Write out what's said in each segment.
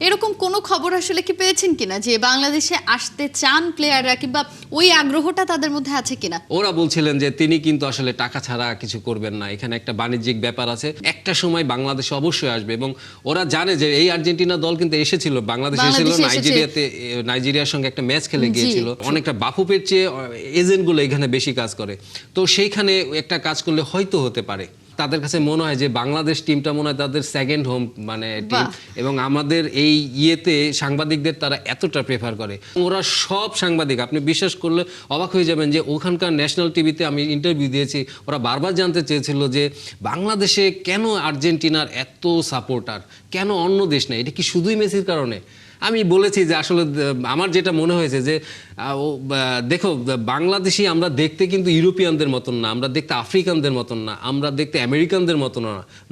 এরকম কোনো খবর আসলে কি পেয়েছেন কিনা যে বাংলাদেশে আসতে চান প্লেয়াররা কিংবা ওই আগ্রহটা তাদের মধ্যে আছে কিনা? ওরা বলছিলেন যে তিনি কিন্তু আসলে টাকা ছাড়া কিছু করবেন না, এখানে একটা বাণিজ্যিক ব্যাপার আছে, একটা সময় বাংলাদেশে অবশ্যই আসবে। এবং ওরা জানে যে এই আর্জেন্টিনা দল কিন্তু এসেছিল বাংলাদেশে, এসেছিল নাইজেরিয়ার সঙ্গে একটা ম্যাচ খেলে গিয়েছিল। অনেকটা বাফুফের চেয়ে এজেন্টগুলো এখানে বেশি কাজ করে, তো সেইখানে একটা কাজ করলে হয়তো হতে পারে। তাদের কাছে মনে হয় যে বাংলাদেশ টিমটা মনে হয় তাদের সেকেন্ড হোম টিম, এবং আমাদের এই ইয়েতে সাংবাদিকদের তারা এতটা প্রেফার করে। ওরা সব সাংবাদিক, আপনি বিশ্বাস করলে অবাক হয়ে যাবেন যে ওখানকার ন্যাশনাল টিভিতে আমি ইন্টারভিউ দিয়েছি, ওরা বারবার জানতে চেয়েছিল যে বাংলাদেশে কেন আর্জেন্টিনার এত সাপোর্টার, কেন অন্য দেশ নেই, এটা কি শুধুই মেসির কারণে? আমি বলেছি যে আসলে আমার যেটা মনে হয়েছে যে দেখো, বাংলাদেশি আমরা দেখতে কিন্তু ইউরোপিয়ানদের মতন না, আমরা দেখতে আফ্রিকানদের মতন না, আমরা দেখতে আমেরিকানদের মতন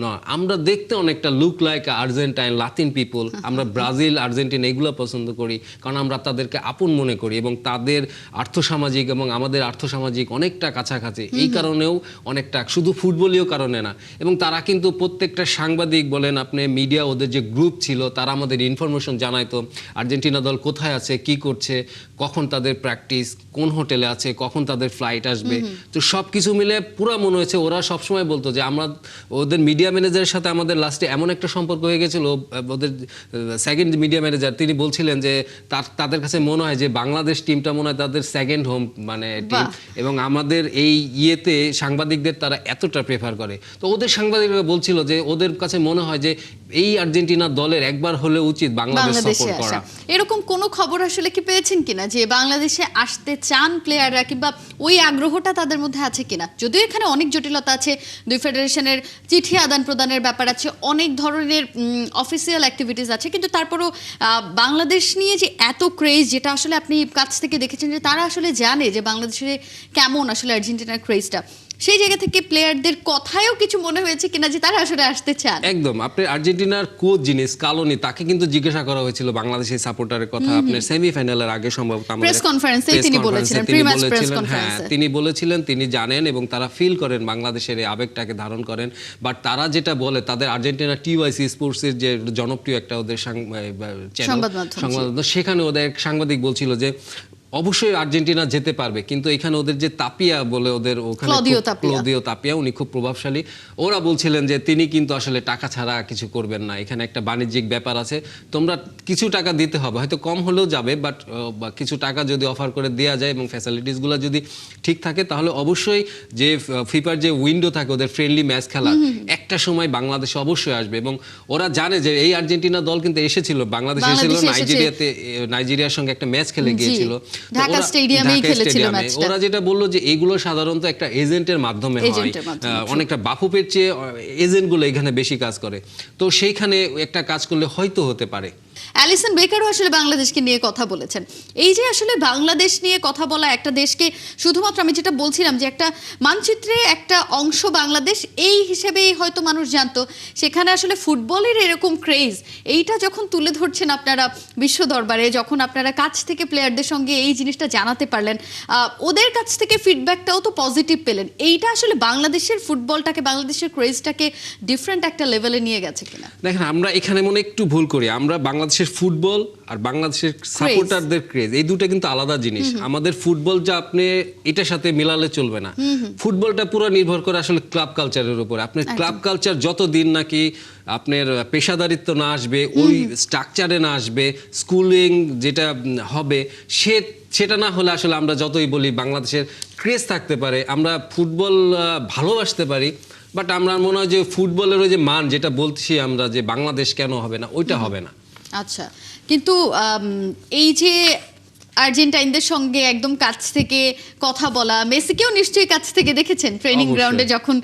না, আমরা দেখতে অনেকটা look like Argentine, Latin people. আমরা ব্রাজিল, আর্জেন্টিনা এগুলো পছন্দ করি, কারণ আমরা তাদেরকে আপন মনে করি এবং তাদের আর্থসামাজিক এবং আমাদের আর্থসামাজিক অনেকটা কাছাকাছি। এই কারণেও অনেকটা, শুধু ফুটবলীয় কারণে না। এবং তারা কিন্তু প্রত্যেকটা সাংবাদিক বলেন, আপনি মিডিয়া, ওদের যে গ্রুপ ছিল, তারা আমাদের ইনফরমেশন জানাইতো আর্জেন্টিনা দল কোথায় আছে, কি করছে, কখন তাদের প্র্যাকটিস, কোন হোটেলে আছে, কখন তাদের ফ্লাইট আসবে। তো সব কিছু মিলে পুরো মনে হয়েছে, ওরা সবসময় বলতো যে আমরা, ওদের মিডিয়া ম্যানেজারের সাথে আমাদের লাস্টে এমন একটা সম্পর্ক হয়ে গেছিল, ওদের সেকেন্ড মিডিয়া ম্যানেজার তিনি বলছিলেন যে তাদের কাছে মনে হয় যে বাংলাদেশ টিমটা মনে হয় তাদের সেকেন্ড হোম টিম, এবং আমাদের এই ইয়েতে সাংবাদিকদের তারা এতটা প্রেফার করে। তো ওদের সাংবাদিকরা বলছিল যে ওদের কাছে মনে হয় যে এই আর্জেন্টিনা দলের একবার হলে উচিত বাংলাদেশ সাপোর্ট করা। এরকম কোনো খবর আসলে কি পেয়েছেন কিনা যে বাংলাদেশে আসতে চান প্লেয়াররা কিংবা ওই আগ্রহটা তাদের মধ্যে আছে কিনা? যদিও এখানে অনেক জটিলতা আছে, দুই ফেডারেশনের চিঠি আদান প্রদানের ব্যাপার আছে, অনেক ধরনের অফিসিয়াল অ্যাক্টিভিটিস আছে, কিন্তু তারপরও বাংলাদেশ নিয়ে যে এত ক্রেজ, যেটা আসলে আপনি কাছ থেকে দেখেছেন যে তারা আসলে জানে যে বাংলাদেশে কেমন আসলে আর্জেন্টিনার ক্রেজটা, সেই জায়গা থেকে প্লেয়ারদের কথায়ও কিছু মনে হয়েছে কিনা যে তারা আসলে আসতে চান? একদম, আপনি আর্জেন্টিনার কোচ যিনি স্কালোনি, তাকে কিন্তু জিজ্ঞাসা করা হয়েছিল বাংলাদেশের সাপোর্টারের কথা। আপনার সেমিফাইনালের আগে সম্ভবত প্রেস কনফারেন্সে তিনি বলেছিলেন, প্রি-ম্যাচ প্রেস কনফারেন্সে তিনি বলেছিলেন তিনি জানেন এবং তারা ফিল করেন বাংলাদেশের এই আবেগটাকে ধারণ করেন। বাট তারা যেটা বলে, তাদের আর্জেন্টিনা টিওয়াইসি স্পোর্টসের যে জনপ্রিয় একটা ওদের সংবাদ মাধ্যম, সেখানে ওদের এক সাংবাদিক বলছিল যে অবশ্যই আর্জেন্টিনা যেতে পারবে, কিন্তু এখানে ওদের যে তাপিয়া বলে, ওদের ওখানে ক্লদিও তাপিয়া, উনি খুব প্রভাবশালী। ওরা বলছিলেন যে তিনি কিন্তু আসলে টাকা ছাড়া কিছু করবেন না, এখানে একটা বাণিজ্যিক ব্যাপার আছে, তোমরা কিছু টাকা দিতে হবে, হয়তো কম হলেও যাবে, বাট কিছু টাকা যদি অফার করে দেওয়া যায় এবং ফ্যাসিলিটিসগুলো যদি ঠিক থাকে, তাহলে অবশ্যই যে ফিফার যে উইন্ডো থাকে ওদের ফ্রেন্ডলি ম্যাচ খেলা, একটা সময় বাংলাদেশে অবশ্যই আসবে। এবং ওরা জানে যে এই আর্জেন্টিনা দল কিন্তু এসেছিল বাংলাদেশে, এসেছিল নাইজেরিয়ার সঙ্গে একটা ম্যাচ খেলে গিয়েছিল, ঢাকা স্টেডিয়ামেই খেলেছিল ম্যাচটা। ওরা যেটা বললো যে এগুলো সাধারণত একটা এজেন্টের মাধ্যমে হয়, অনেকটা বাফুফের চেয়ে এজেন্টগুলো এখানে বেশি কাজ করে, তো সেইখানে একটা কাজ করলে হয়তো হতে পারে। অ্যালিসন বেকারও আসলে বাংলাদেশকে নিয়ে কথা বলেছেন। এই যে আসলে বাংলাদেশ নিয়ে কথা বলা, একটা দেশকে শুধুমাত্র, আমি যেটা বলছিলাম যে একটা মানচিত্রে একটা অংশ বাংলাদেশ এই হিসেবেই হয়তো মানুষ জানতো, সেখানে আসলে ফুটবলের এরকম ক্রেজ, এইটা যখন তুলে ধরছেন আপনারা বিশ্ব দরবারে, যখন আপনারা কাছ থেকে প্লেয়ারদের সঙ্গে এই জিনিসটা জানাতে পারলেন, ওদের কাছ থেকে ফিডব্যাকটাও তো পজিটিভ পেলেন, এইটা আসলে বাংলাদেশের ফুটবলটাকে, বাংলাদেশের ক্রেজটাকে ডিফারেন্ট একটা লেভেলে নিয়ে গেছে কিনা? দেখেন, আমরা এখানে মনে একটু ভুল করি, আমরা বাংলাদেশের ফুটবল আর বাংলাদেশের সাপোর্টারদের ক্রেজ, এই দুটো কিন্তু আলাদা জিনিস। আমাদের ফুটবল যা আপনি এটার সাথে মিলালে চলবে না। ফুটবলটা পুরো নির্ভর করে আসলে ক্লাব কালচারের উপর। আপনার ক্লাব কালচার যতদিন নাকি আপনার পেশাদারিত্ব না আসবে, ওই স্ট্রাকচারে না আসবে, স্কুলিং যেটা হবে, সেটা না হলে আসলে আমরা যতই বলি বাংলাদেশের ক্রেজ থাকতে পারে, আমরা ফুটবল ভালোবাসতে পারি, বাট আমরা মনে হয় যে ফুটবলের ওই যে মান যেটা বলছি আমরা, যে বাংলাদেশ কেন হবে না, ওইটা হবে না। আচ্ছা, কিন্তু এই যে আর্জেন্টাইনদের সঙ্গে একদম কাছ থেকে কথা বলা, মেসিকেও নিশ্চয়ই কাছ থেকে দেখেছেন ট্রেনিং গ্রাউন্ডে যখন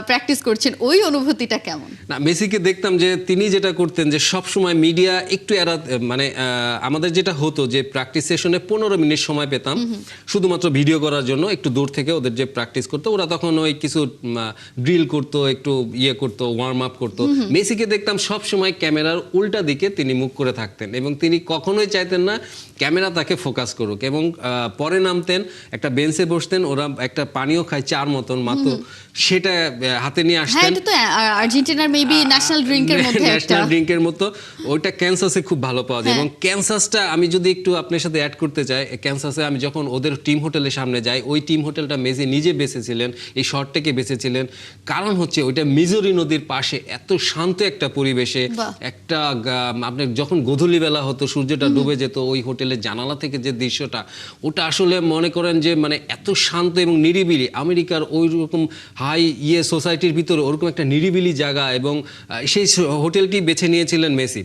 প্র্যাকটিস করছেন, ওই অনুভূতিটা কেমন? না, মেসিকে দেখতাম যে তিনি যেটা করতেন যে সব সময় মিডিয়া একটু আমাদের যেটা হতো যে প্র্যাকটিস সেশনে 15 মিনিট সময় পেতাম শুধুমাত্র ভিডিও করার জন্য, একটু দূর থেকে ওদের যে প্র্যাকটিস করতো, ওরা তখন ওই কিছু ড্রিল করতো, একটু করতো, ওয়ার্ম আপ করতো। মেসিকে দেখতাম সব সময় ক্যামেরার উল্টা দিকে তিনি মুখ করে থাকতেন এবং তিনি কখনোই চাইতেন না ক্যামেরা তাকে ফোকাস ফোকাস করুক। এবং পরে নামতেন, একটা বেঞ্চে বসতেন, ওরা একটা পানীয় খায় চার মতন মাত্র, সেটা হাতে নিয়ে হ্যাঁ আসতেন। এটা তো আর্জেন্টিনার মেবি ন্যাশনাল ড্রিঙ্কের মধ্যে একটা। ন্যাশনাল ড্রিঙ্কের মতো। ওইটা ক্যান্সাসে খুব ভালো পাওয়া যায়। এবং ক্যান্সাসটা আমি যদি একটু আপনার সাথে অ্যাড করতে চাই, ক্যান্সাসে আমি যখন ওদের টিম হোটেলের সামনে যাই, ওই টিম হোটেলটা মেসি নিজে বেঁচেছিলেন, এই শহরটাকে বেঁচেছিলেন। কারণ হচ্ছে ওইটা মিজুরি নদীর পাশে, এত শান্ত একটা পরিবেশে, একটা আপনার যখন গধূলি বেলা হতো, সূর্যটা ডুবে যেত, ওই হোটেলের জানালা থেকে যে দৃশ্যটা, ওটা আসলে মনে করেন যে মানে এত শান্ত এবং নিরিবিলি। আমেরিকার ওই রকম হাই সোসাইটির ভিতরে ওরকম একটা নিরিবিলি জায়গা, এবং সেই হোটেলটি বেছে নিয়েছিলেন মেসি।